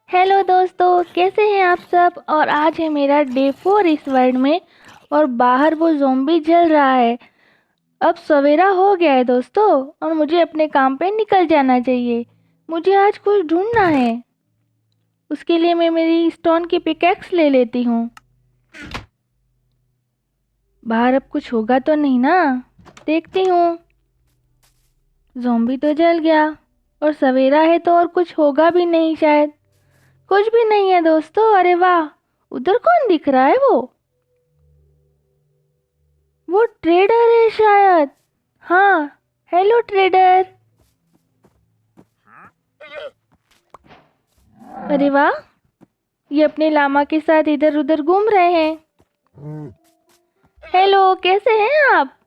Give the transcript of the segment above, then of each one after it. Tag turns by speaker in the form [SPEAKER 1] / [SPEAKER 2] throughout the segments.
[SPEAKER 1] Hello दोस्तों, कैसे हैं आप सब। और आज है मेरा डे 4 इस वर्ल्ड में। और बाहर वो ज़ॉम्बी जल रहा है। अब सवेरा हो गया है दोस्तों, और मुझे अपने काम पे निकल जाना चाहिए। मुझे आज कुछ ढूंढना है। उसके लिए मैं मेरी स्टोन की पिकैक्स ले लेती हूँ। बाहर अब कुछ होगा तो नहीं ना। देखती हूँ। ज़ॉम्बी तो जल गया, और सवेरा है तो और कुछ होगा भी नहीं शायद। कुछ भी नहीं है दोस्तों। अरे वाह, उधर कौन दिख रहा है? वो ट्रेडर है शायद। हाँ, हेलो ट्रेडर। अरे वाह, ये अपने लामा के साथ इधर उधर घूम रहे हैं। हेलो, कैसे हैं आप?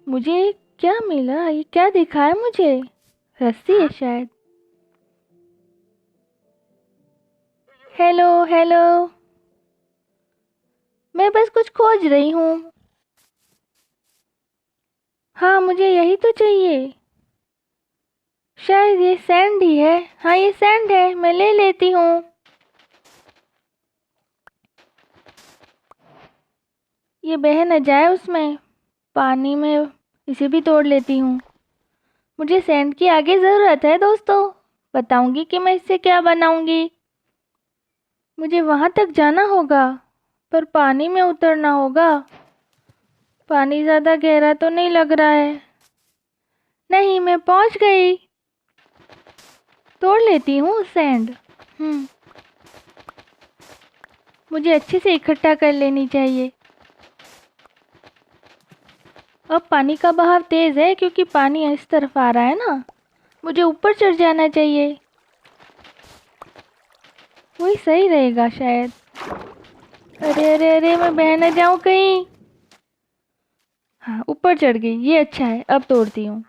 [SPEAKER 1] मुझे क्या मिला? ये क्या दिखा है मुझे? रस्सी है शायद। Hello hello. मैं बस कुछ खोज रही हूँ। हाँ, मुझे यही तो चाहिए। शायद ये सैंड ही है। हाँ, ये सैंड है, मैं ले लेती हूँ। ये बह न जाए उसमें, पानी में। इसे भी तोड़ लेती हूँ। मुझे सैंड की आगे ज़रूरत है दोस्तों। बताऊंगी कि मैं इससे क्या बनाऊंगी। मुझे वहां तक जाना होगा, पर पानी में उतरना होगा। पानी ज़्यादा गहरा तो नहीं लग रहा है। नहीं, मैं पहुंच गई। तोड़ लेती हूँ सैंड। हम्म मुझे अच्छे से इकट्ठा कर लेनी चाहिए। अब पानी का बहाव तेज़ है, क्योंकि पानी इस तरफ आ रहा है ना। मुझे ऊपर चढ़ जाना चाहिए। वही सही रहेगा शायद। अरे अरे अरे, मैं बह न जाऊं कहीं। हाँ, ऊपर चढ़ गई, ये अच्छा है। अब तोड़ती हूँ।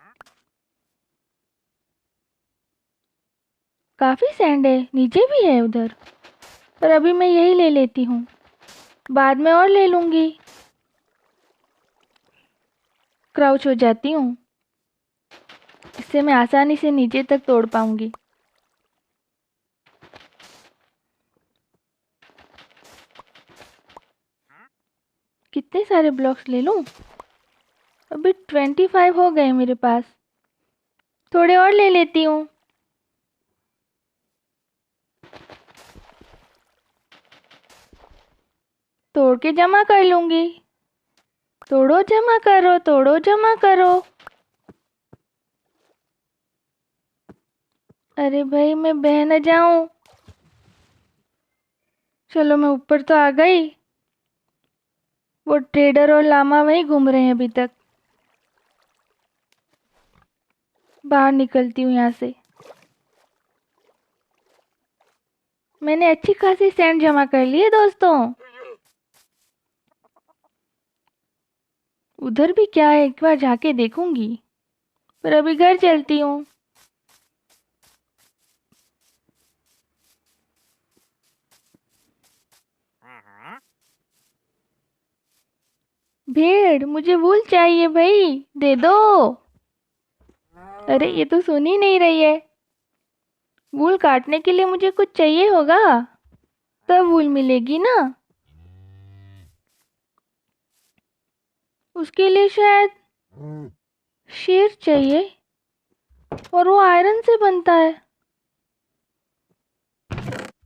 [SPEAKER 1] काफ़ी सैंड है, नीचे भी है उधर। पर अभी मैं यही ले लेती हूँ, बाद में और ले लूँगी। क्राउच हो जाती हूँ, इससे मैं आसानी से नीचे तक तोड़ पाऊँगी। कितने सारे ब्लॉक्स ले लूँ? अभी 25 हो गए मेरे पास। थोड़े और ले लेती हूँ। तोड़ के जमा कर लूँगी। तोड़ो जमा करो, तोड़ो जमा करो। अरे भाई, मैं बह न जाऊँ। चलो, मैं ऊपर तो आ गई। वो ट्रेडर और लामा वहीं घूम रहे हैं अभी तक। बाहर निकलती हूँ यहाँ से। मैंने अच्छी खासी सैंड जमा कर ली है दोस्तों। उधर भी क्या है, एक बार जाके देखूंगी। पर अभी घर चलती हूँ। भेड़, मुझे वूल चाहिए भाई, दे दो। अरे, ये तो सुन ही नहीं रही है। वूल काटने के लिए मुझे कुछ चाहिए होगा, तब वूल मिलेगी ना। उसके लिए शायद शेर चाहिए, और वो आयरन से बनता है।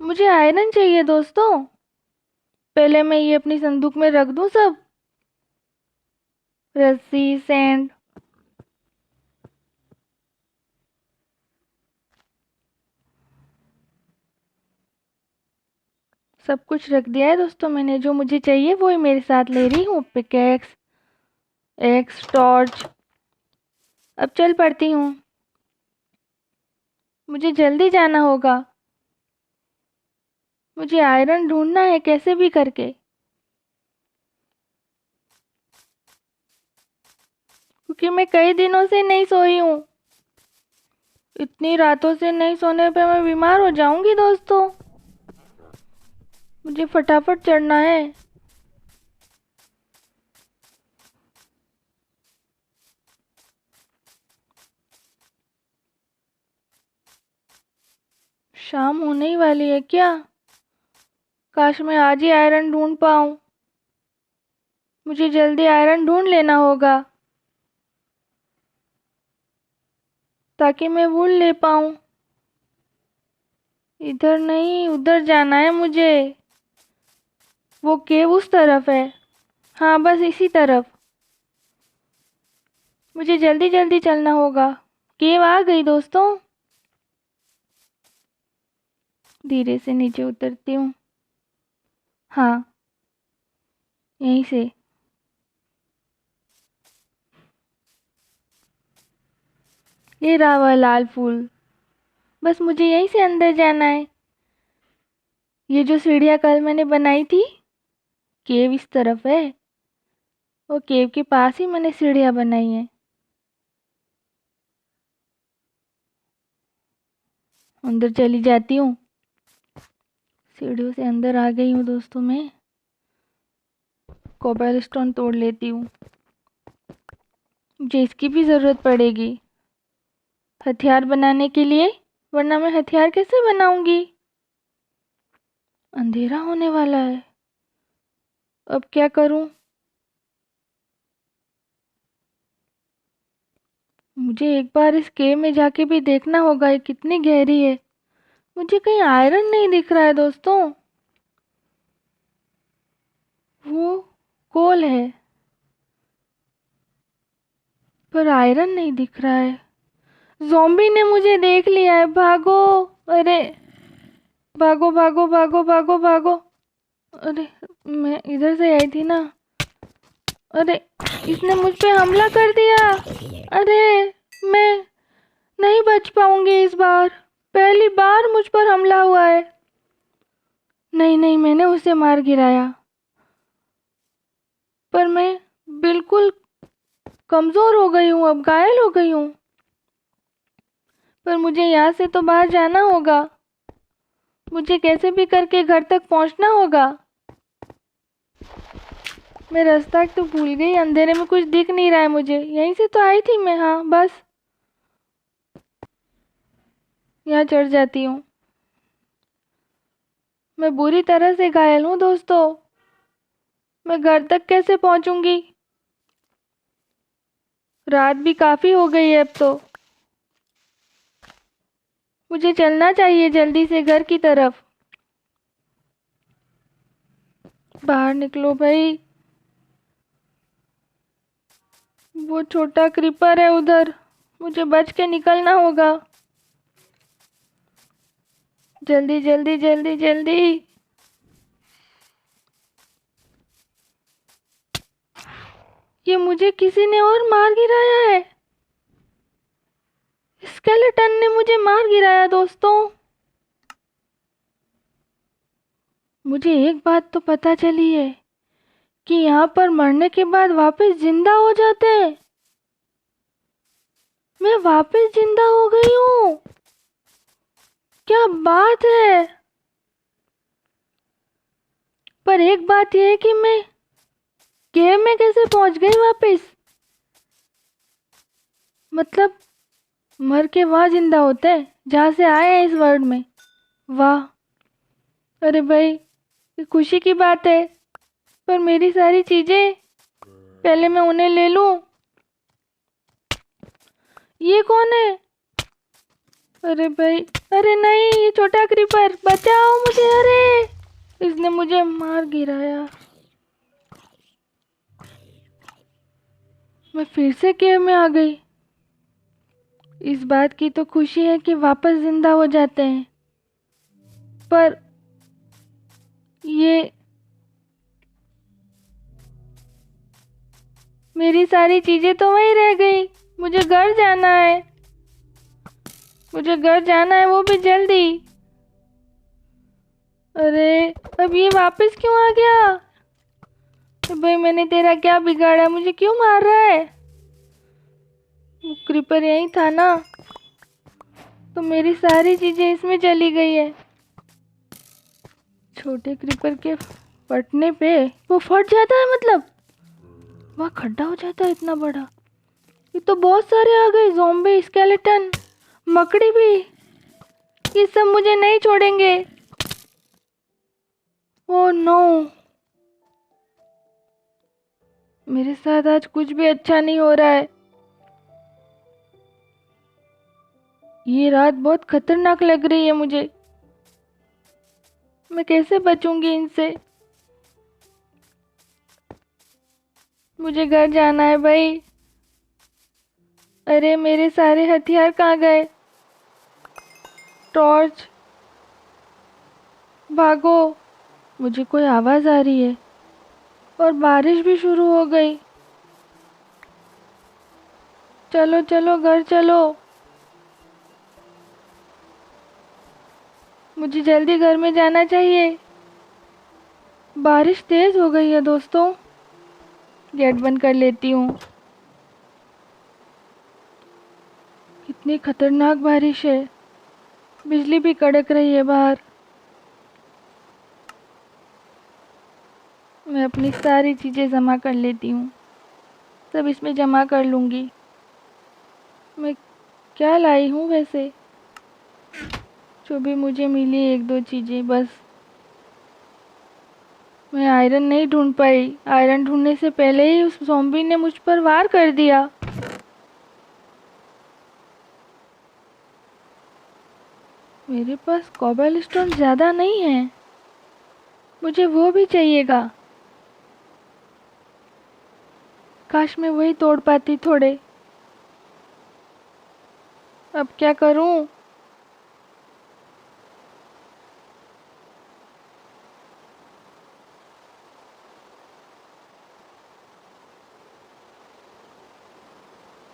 [SPEAKER 1] मुझे आयरन चाहिए दोस्तों। पहले मैं ये अपनी संदूक में रख दूं सब। रस्सी, सैंड। सब कुछ रख दिया है दोस्तों मैंने। जो मुझे चाहिए वो ही मेरे साथ ले रही हूँ। Pickaxe, x, torch. अब चल पड़ती हूँ। मुझे जल्दी जाना होगा। मुझे आयरन ढूंढना है कैसे भी करके, क्योंकि मैं कई दिनों से नहीं सोई हूँ। इतनी रातों से नहीं सोने पे मैं बीमार हो जाऊंगी दोस्तों। मुझे फटाफट चढ़ना है। शाम होने ही वाली है क्या? काश मैं आज ही आयरन ढूंढ पाऊँ। मुझे जल्दी आयरन ढूंढ लेना होगा ताकि मैं वूल ले पाऊँ। इधर नहीं, उधर जाना है मुझे। वो केव उस तरफ है। हाँ, बस इसी तरफ। मुझे जल्दी जल्दी चलना होगा। केव आ गई दोस्तों। धीरे से नीचे उतरती हूँ। हाँ, यहीं से। ये रहा वह लाल फूल। बस मुझे यहीं से अंदर जाना है। ये जो सीढ़ियाँ कल मैंने बनाई थी, केव इस तरफ है। वो केव के पास ही मैंने सीढ़ियाँ बनाई हैं। अंदर चली जाती हूँ। सीढ़ियों से अंदर आ गई हूँ दोस्तों मैं। कोबलस्टोन तोड़ लेती हूँ। मुझे इसकी भी ज़रूरत पड़ेगी हथियार बनाने के लिए, वरना मैं हथियार कैसे बनाऊंगी? अंधेरा होने वाला है। अब क्या करूं? मुझे एक बार इस केव में जाके भी देखना होगा ये कितनी गहरी है। मुझे कहीं आयरन नहीं दिख रहा है दोस्तों। वो कोल है पर आयरन नहीं दिख रहा है। ज़ॉम्बी ने मुझे देख लिया है। भागो! अरे भागो भागो भागो भागो भागो! अरे मैं इधर से आई थी ना। अरे इसने मुझ पे हमला कर दिया। अरे मैं नहीं बच पाऊंगी इस बार। पहली बार मुझ पर हमला हुआ है। नहीं नहीं, मैंने उसे मार गिराया पर मैं बिल्कुल कमज़ोर हो गई हूँ, अब घायल हो गई हूँ। पर मुझे यहाँ से तो बाहर जाना होगा। मुझे कैसे भी करके घर तक पहुँचना होगा। मैं रास्ता तो भूल गई। अंधेरे में कुछ दिख नहीं रहा है मुझे। यहीं से तो आई थी मैं। हाँ, बस यहाँ चढ़ जाती हूँ। मैं बुरी तरह से घायल हूँ दोस्तों। मैं घर तक कैसे पहुँचूंगी? रात भी काफ़ी हो गई है अब तो। मुझे चलना चाहिए जल्दी से घर की तरफ। बाहर निकलो भाई। वो छोटा क्रीपर है उधर। मुझे बच के निकलना होगा। जल्दी जल्दी जल्दी जल्दी। ये मुझे किसी ने और मार गिराया है। स्केलेटन ने मुझे मार गिराया दोस्तों। मुझे एक बात तो पता चली है कि यहाँ पर मरने के बाद वापस जिंदा हो जाते हैं। मैं वापस जिंदा हो गई हूँ। क्या बात है! पर एक बात यह है कि मैं केव में कैसे पहुंच गई वापस? मतलब मर के वहां जिंदा होते हैं जहां से आए हैं इस वर्ल्ड में। वाह! अरे भाई, ये खुशी की बात है। पर मेरी सारी चीजें, पहले मैं उन्हें ले लूं। ये कौन है? अरे भाई! अरे नहीं, ये छोटा क्रीपर, बचाओ मुझे! अरे इसने मुझे मार गिराया। मैं फिर से केव में आ गई। इस बात की तो खुशी है कि वापस जिंदा हो जाते हैं, पर ये मेरी सारी चीजें तो वहीं रह गई। मुझे घर जाना है। मुझे घर जाना है, वो भी जल्दी। अरे अब ये वापस क्यों आ गया? तो भाई मैंने तेरा क्या बिगाड़ा? मुझे क्यों मार रहा है? वो क्रीपर यहीं था ना, तो मेरी सारी चीजें इसमें चली गई है। छोटे क्रीपर के फटने पे वो फट जाता है, मतलब वहाँ खड्डा हो जाता है इतना बड़ा। ये तो बहुत सारे आ गए ज़ॉम्बी, स्केलेटन, मकड़ी भी। ये सब मुझे नहीं छोड़ेंगे। ओह नो, मेरे साथ आज कुछ भी अच्छा नहीं हो रहा है। ये रात बहुत खतरनाक लग रही है मुझे। मैं कैसे बचूंगी इनसे? मुझे घर जाना है भाई। अरे मेरे सारे हथियार कहाँ गए? टॉर्च, भागो। मुझे कोई आवाज़ आ रही है और बारिश भी शुरू हो गई। चलो चलो घर चलो। मुझे जल्दी घर में जाना चाहिए। बारिश तेज हो गई है दोस्तों। गेट बंद कर लेती हूँ। कितनी खतरनाक बारिश है। बिजली भी कड़क रही है बाहर। मैं अपनी सारी चीज़ें जमा कर लेती हूँ। सब इसमें जमा कर लूँगी। मैं क्या लाई हूँ वैसे? जो भी मुझे मिली एक दो चीज़ें बस। मैं आयरन नहीं ढूंढ पाई। आयरन ढूंढने से पहले ही उस ज़ॉम्बी ने मुझ पर वार कर दिया। मेरे पास कोबलस्टोन ज़्यादा नहीं है। मुझे वो भी चाहिएगा। काश मैं वही तोड़ पाती थोड़े। अब क्या करूं?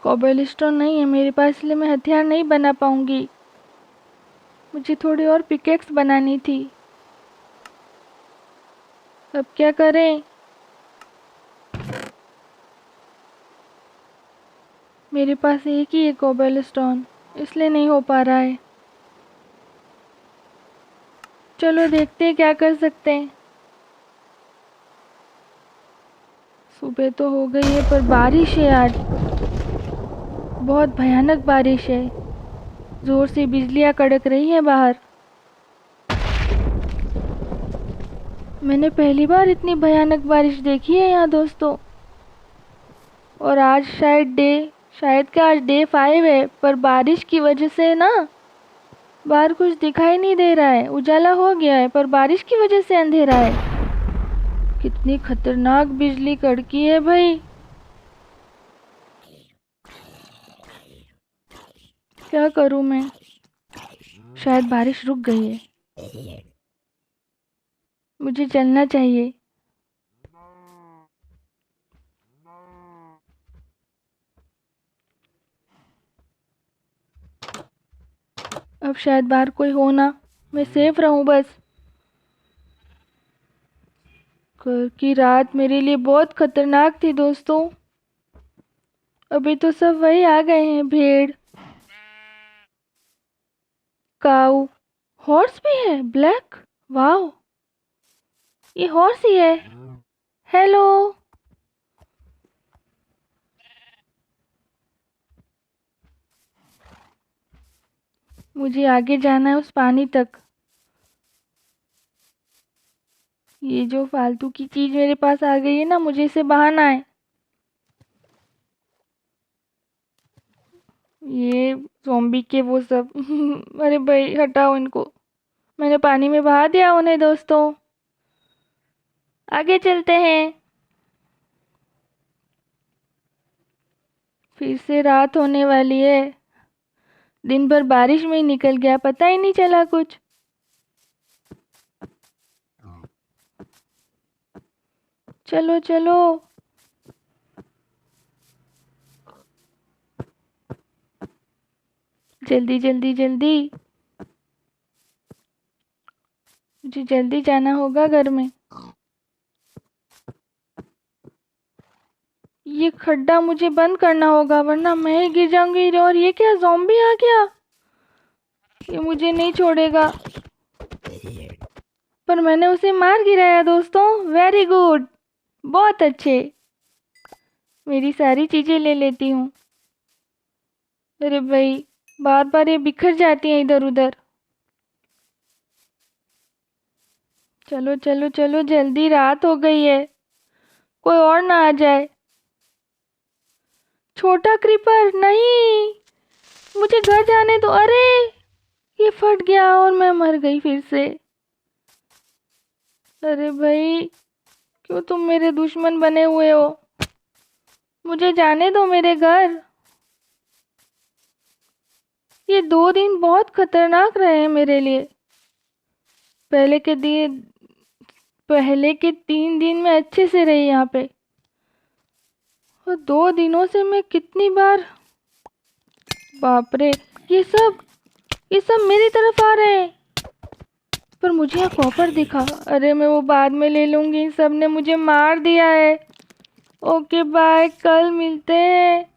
[SPEAKER 1] कोबलस्टोन नहीं है मेरे पास, इसलिए मैं हथियार नहीं बना पाऊंगी। मुझे थोड़ी और पिकेक्स बनानी थी। अब क्या करें? मेरे पास एक ही है कोबलस्टोन, इसलिए नहीं हो पा रहा है। चलो देखते हैं क्या कर सकते हैं। सुबह तो हो गई है पर बारिश है आज। बहुत भयानक बारिश है। जोर से बिजलियां कड़क रही हैं बाहर। मैंने पहली बार इतनी भयानक बारिश देखी है यहाँ दोस्तों। और आज शायद क्या आज डे 5 है, पर बारिश की वजह से ना बाहर कुछ दिखाई नहीं दे रहा है। उजाला हो गया है पर बारिश की वजह से अंधेरा है। कितनी खतरनाक बिजली कड़की है भाई। क्या करूं मैं? शायद बारिश रुक गई है। मुझे चलना चाहिए। अब शायद बाहर कोई हो ना। मैं सेफ रहूं बस। कल की रात मेरे लिए बहुत खतरनाक थी दोस्तों। अभी तो सब वही आ गए हैं। भेड़, काऊ, हॉर्स भी है ब्लैक। वाओ, ये हॉर्स ही है। हेलो। मुझे आगे जाना है उस पानी तक। ये जो फालतू की चीज मेरे पास आ गई है ना, मुझे इसे बहाना है। ये ज़ॉम्बी के वो सब अरे भाई हटाओ इनको। मैंने पानी में बहा दिया उन्हें दोस्तों। आगे चलते हैं। फिर से रात होने वाली है। दिन भर बारिश में ही निकल गया, पता ही नहीं चला कुछ। चलो चलो। जल्दी जल्दी जल्दी। मुझे जल्दी जाना होगा घर में। ये खड्डा मुझे बंद करना होगा वरना मैं ही गिर जाऊंगी। और ये क्या, ज़ॉम्बी आ गया? ये मुझे नहीं छोड़ेगा। पर मैंने उसे मार गिराया दोस्तों। वेरी गुड, बहुत अच्छे। मेरी सारी चीजें ले लेती हूँ। अरे भाई, बार बार ये बिखर जाती हैं इधर उधर। चलो चलो चलो, जल्दी, रात हो गई है, कोई और ना आ जाए। छोटा क्रीपर नहीं, मुझे घर जाने दो। अरे ये फट गया और मैं मर गई फिर से। अरे भाई, क्यों तुम मेरे दुश्मन बने हुए हो? मुझे जाने दो मेरे घर। ये 2 दिन बहुत खतरनाक रहे हैं मेरे लिए। पहले के दिन, पहले के 3 दिन में अच्छे से रही यहाँ पे, और 2 दिनों से मैं कितनी बार, बाप रे, ये सब ये सब मेरी तरफ आ रहे हैं। पर मुझे यहाँ कॉपर दिखा। अरे मैं वो बाद में ले लूंगी, इन सब ने मुझे मार दिया है। ओके बाय, कल मिलते हैं।